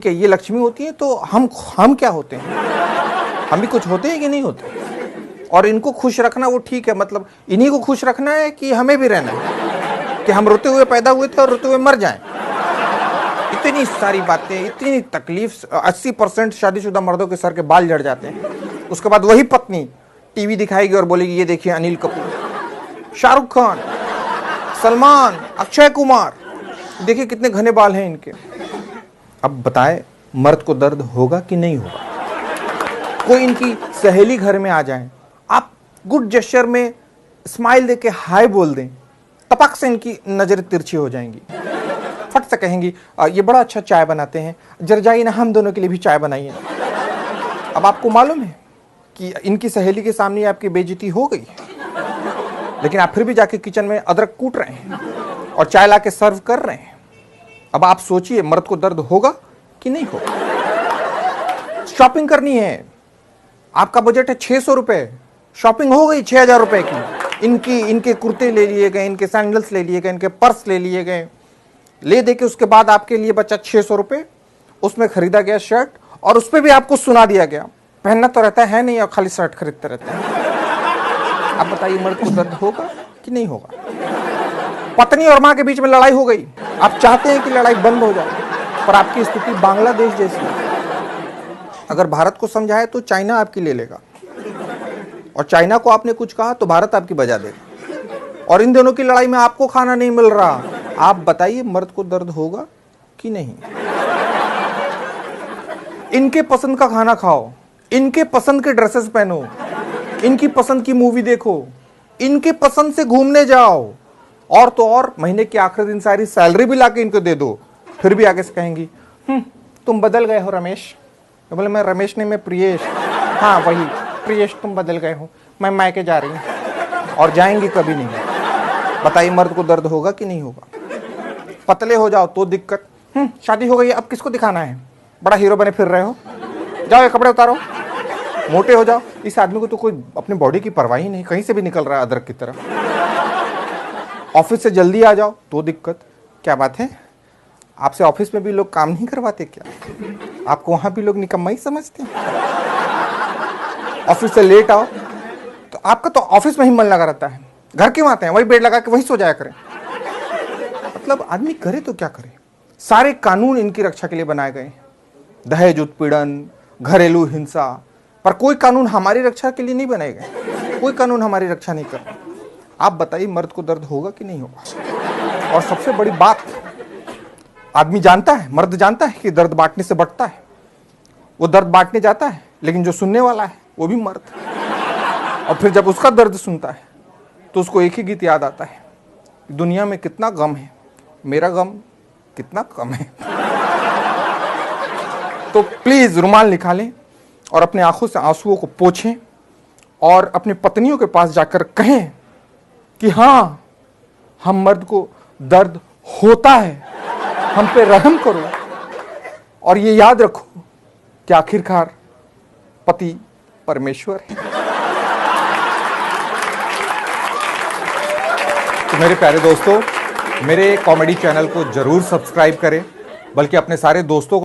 कि ये लक्ष्मी होती है तो हम क्या होते हैं? हम भी कुछ होते हैं कि नहीं होते? और इनको खुश रखना वो ठीक है, मतलब इन्हीं को खुश रखना है कि हमें भी रहना है कि हम रोते हुए पैदा हुए थे और रोते हुए मर जाएं? इतनी सारी बातें, इतनी तकलीफ। 80% शादीशुदा मर्दों के सर के बाल झड़ जाते हैं। उसके बाद वही पत्नी टीवी दिखाएगी और बोलेगी ये देखिए अनिल कपूर, शाहरुख खान, सलमान, अक्षय कुमार, देखिए कितने घने बाल हैं इनके। अब बताए मर्द को दर्द होगा कि नहीं होगा? कोई इनकी सहेली घर में आ जाए, आप गुड जेस्चर में स्माइल देके हाय बोल दें, टपक से इनकी नजरें तिरछी हो जाएंगी। फट से कहेंगी ये बड़ा अच्छा चाय बनाते हैं, जरा जाइए ना हम दोनों के लिए भी चाय बनाइए। अब आपको मालूम है कि इनकी सहेली के सामने आपकी बेइज्जती हो गई, लेकिन आप फिर भी जाके किचन में अदरक कूट रहे हैं और चाय ला के सर्व कर रहे हैं। अब आप सोचिए मर्द को दर्द होगा कि नहीं होगा? शॉपिंग करनी है, आपका बजट है 600 रुपए, शॉपिंग हो गई 6000 रुपए की। इनके कुर्ते ले लिए गए, इनके सैंडल्स ले लिए गए, इनके पर्स ले लिए गए, ले दे के उसके बाद आपके लिए बचा 600 रुपए। उसमें खरीदा गया शर्ट और उस पर भी आपको सुना दिया गया पहनना तो रहता है नहीं और खाली शर्ट खरीदते रहते हैं। आप बताइए मर्द को दर्द होगा कि नहीं होगा? पत्नी और मां के बीच में लड़ाई हो गई, आप चाहते हैं कि लड़ाई बंद हो जाए, पर आपकी स्थिति बांग्लादेश जैसी है। अगर भारत को समझाए तो चाइना आपकी ले लेगा, और चाइना को आपने कुछ कहा तो भारत आपकी बजा देगा, और इन दोनों की लड़ाई में आपको खाना नहीं मिल रहा। आप बताइए मर्द को दर्द होगा कि नहीं? इनके पसंद का खाना खाओ, इनके पसंद के ड्रेसेस पहनो, इनकी पसंद की मूवी देखो, इनके पसंद से घूमने जाओ, और तो और महीने के आखिरी दिन सारी सैलरी भी लाके इनको दे दो, फिर भी आगे से कहेंगी तुम बदल गए हो रमेश। तो बोले मैं रमेश नहीं, मैं प्रियेश। हाँ वही प्रियेश, तुम बदल गए हो, मैं मायके जा रही हूँ, और जाएंगी कभी नहीं। बताइए मर्द को दर्द होगा कि नहीं होगा? पतले हो जाओ तो दिक्कत, शादी हो गई अब किसको दिखाना है, बड़ा हीरो बने फिर रहे हो, जाओ ये कपड़े उतारो। मोटे हो जाओ, इस आदमी को तो कोई अपनी बॉडी की परवाह ही नहीं, कहीं से भी निकल रहा है अदरक की तरह। ऑफिस से जल्दी आ जाओ तो दिक्कत। क्या बात है, आपसे ऑफिस में भी लोग काम नहीं करवाते क्या? आपको वहां भी लोग निकम्मा ही समझते हैं? ऑफिस से लेट आओ तो आपका तो ऑफिस में ही मन लगा रहता है, घर क्यों आते हैं? वही बेड लगा के वही सो जाया करें। मतलब आदमी करे तो क्या करे? सारे कानून इनकी रक्षा के लिए बनाए गए, दहेज उत्पीड़न, घरेलू हिंसा, पर कोई कानून हमारी रक्षा के लिए नहीं बनाए गए। कोई कानून हमारी रक्षा नहीं कर। आप बताइए मर्द को दर्द होगा कि नहीं होगा? और सबसे बड़ी बात, आदमी जानता है, मर्द जानता है कि दर्द बांटने से बढ़ता है, वो दर्द बांटने जाता है, लेकिन जो सुनने वाला है वो भी मर्द। और फिर जब उसका दर्द सुनता है तो उसको एक ही गीत याद आता है, दुनिया में कितना गम है, मेरा गम कितना कम है। तो प्लीज रुमाल निकालें और अपने आंखों से आंसुओं को पोंछें और अपनी पत्नियों के पास जाकर कहें कि हाँ, हम मर्द को दर्द होता है, हम पे रहम करो। और ये याद रखो कि आखिरकार पति परमेश्वर है। तो मेरे प्यारे दोस्तों, मेरे कॉमेडी चैनल को जरूर सब्सक्राइब करें, बल्कि अपने सारे दोस्तों को